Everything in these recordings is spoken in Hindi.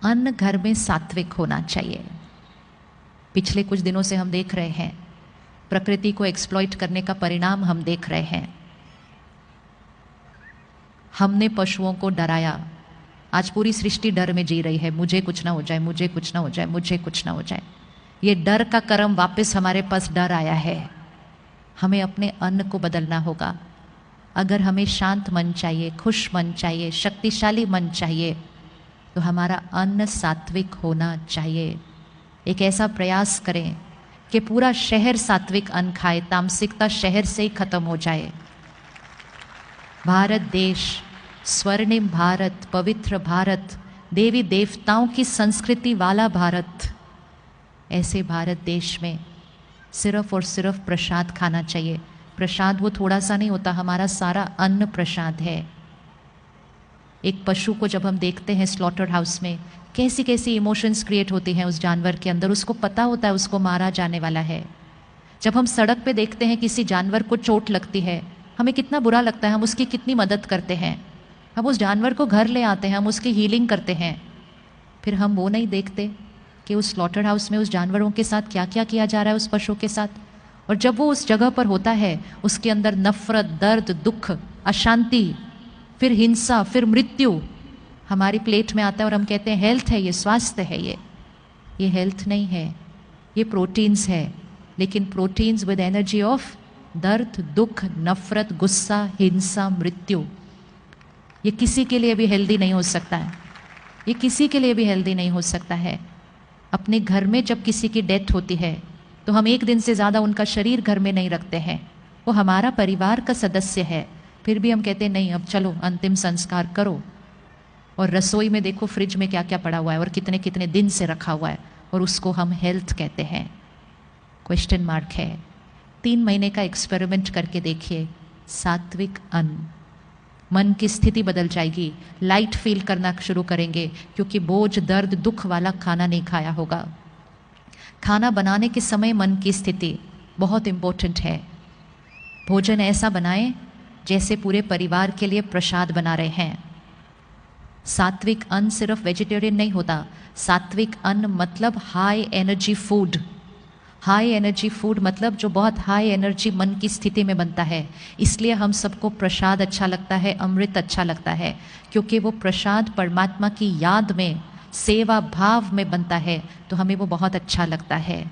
अन्न घर में सात्विक होना चाहिए। पिछले कुछ दिनों से हम देख रहे हैं प्रकृति को एक्सप्लॉइट करने का परिणाम हम देख रहे हैं। हमने पशुओं को डराया, आज पूरी सृष्टि डर में जी रही है, मुझे कुछ ना हो जाए, मुझे कुछ ना हो जाए, मुझे कुछ ना हो जाए। ये डर का कर्म वापस हमारे पास डर आया है। हमें अपने अन्न को बदलना होगा। अगर हमें शांत मन चाहिए, खुश मन चाहिए, शक्तिशाली मन चाहिए, तो हमारा अन्न सात्विक होना चाहिए। एक ऐसा प्रयास करें कि पूरा शहर सात्विक अन्न खाए, तामसिकता शहर से ही खत्म हो जाए। भारत देश, स्वर्णिम भारत, पवित्र भारत, देवी देवताओं की संस्कृति वाला भारत, ऐसे भारत देश में सिर्फ और सिर्फ प्रसाद खाना चाहिए। प्रसाद वो थोड़ा सा नहीं होता, हमारा सारा अन्न प्रसाद है। एक पशु को जब हम देखते हैं स्लॉटर हाउस में, कैसी कैसी इमोशंस क्रिएट होती हैं उस जानवर के अंदर, उसको पता होता है उसको मारा जाने वाला है। जब हम सड़क पे देखते हैं किसी जानवर को चोट लगती है, हमें कितना बुरा लगता है, हम उसकी कितनी मदद करते हैं, हम उस जानवर को घर ले आते हैं, हम उसकी हीलिंग करते हैं। फिर हम वो नहीं देखते कि उस स्लॉटर हाउस में उस जानवरों के साथ क्या क्या किया जा रहा है, उस पशु के साथ। और जब वो उस जगह पर होता है, उसके अंदर नफरत, दर्द, दुख, अशांति, फिर हिंसा, फिर मृत्यु हमारी प्लेट में आता है और हम कहते हैं हेल्थ है, ये स्वास्थ्य है। ये हेल्थ नहीं है, ये प्रोटीन्स है। लेकिन प्रोटीन्स विद एनर्जी ऑफ दर्द, दुख, नफरत, गुस्सा, हिंसा, मृत्यु, ये किसी के लिए भी हेल्दी नहीं हो सकता है। ये किसी के लिए भी हेल्दी नहीं हो सकता है। अपने घर में जब किसी की डेथ होती है तो हम एक दिन से ज़्यादा उनका शरीर घर में नहीं रखते हैं। वो हमारा परिवार का सदस्य है, फिर भी हम कहते हैं नहीं, अब चलो अंतिम संस्कार करो। और रसोई में देखो फ्रिज में क्या क्या पड़ा हुआ है और कितने कितने दिन से रखा हुआ है, और उसको हम हेल्थ कहते हैं। क्वेश्चन मार्क है। 3 महीने का एक्सपेरिमेंट करके देखिए, सात्विक अन्न, मन की स्थिति बदल जाएगी। लाइट फील करना शुरू करेंगे, क्योंकि बोझ, दर्द, दुख वाला खाना नहीं खाया होगा। खाना बनाने के समय मन की स्थिति बहुत इम्पोर्टेंट है। भोजन ऐसा बनाएं जैसे पूरे परिवार के लिए प्रसाद बना रहे हैं। सात्विक अन्न सिर्फ वेजिटेरियन नहीं होता। सात्विक अन्न मतलब high energy food. High energy food मतलब जो बहुत हाई एनर्जी मन की स्थिति में बनता है। इसलिए हम सबको प्रसाद अच्छा लगता है, अमृत अच्छा लगता है, क्योंकि वो प्रसाद परमात्मा की याद में, सेवा भाव में बनता है, तो हमें वो बहुत अच्छा लगता है।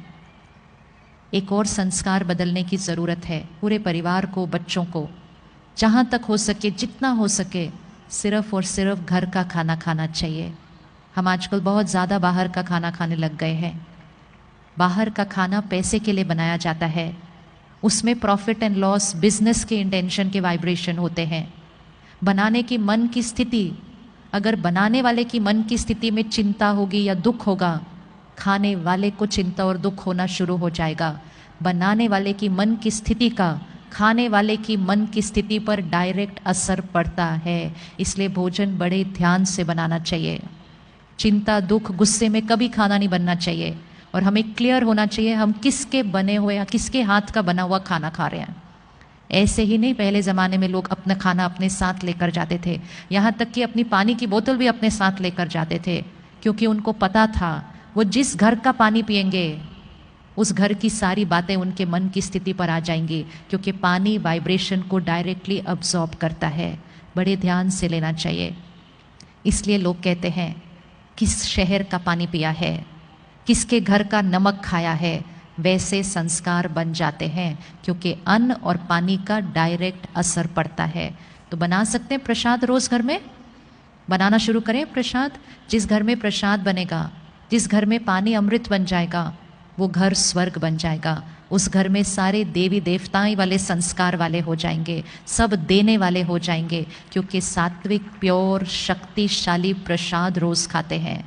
एक और संस्कार बदलने की ज़रूरत है। पूरे परिवार को, बच्चों को, जहाँ तक हो सके, जितना हो सके, सिर्फ और सिर्फ घर का खाना खाना चाहिए। हम आजकल बहुत ज़्यादा बाहर का खाना खाने लग गए हैं। बाहर का खाना पैसे के लिए बनाया जाता है, उसमें प्रॉफिट एंड लॉस, बिजनेस के इंटेंशन के वाइब्रेशन होते हैं। बनाने की मन की स्थिति, अगर बनाने वाले की मन की स्थिति में चिंता होगी या दुख होगा, खाने वाले को चिंता और दुख होना शुरू हो जाएगा। बनाने वाले की मन की स्थिति का खाने वाले की मन की स्थिति पर डायरेक्ट असर पड़ता है। इसलिए भोजन बड़े ध्यान से बनाना चाहिए। चिंता, दुख, गुस्से में कभी खाना नहीं बनना चाहिए। और हमें क्लियर होना चाहिए हम किसके बने हुए या किसके हाथ का बना हुआ खाना खा रहे हैं। ऐसे ही नहीं, पहले ज़माने में लोग अपना खाना अपने साथ लेकर जाते थे, यहाँ तक कि अपनी पानी की बोतल भी अपने साथ लेकर जाते थे, क्योंकि उनको पता था वो जिस घर का पानी पिएंगे उस घर की सारी बातें उनके मन की स्थिति पर आ जाएंगी, क्योंकि पानी वाइब्रेशन को डायरेक्टली अब्जॉर्ब करता है। बड़े ध्यान से लेना चाहिए। इसलिए लोग कहते हैं किस शहर का पानी पिया है, किसके घर का नमक खाया है, वैसे संस्कार बन जाते हैं, क्योंकि अन्न और पानी का डायरेक्ट असर पड़ता है। तो बना सकते हैं प्रसाद, रोज़ घर में बनाना शुरू करें प्रसाद। जिस घर में प्रसाद बनेगा, जिस घर में पानी अमृत बन जाएगा, वो घर स्वर्ग बन जाएगा। उस घर में सारे देवी देवताएं वाले संस्कार वाले हो जाएंगे, सब देने वाले हो जाएंगे, क्योंकि सात्विक, प्योर, शक्तिशाली प्रसाद रोज़ खाते हैं।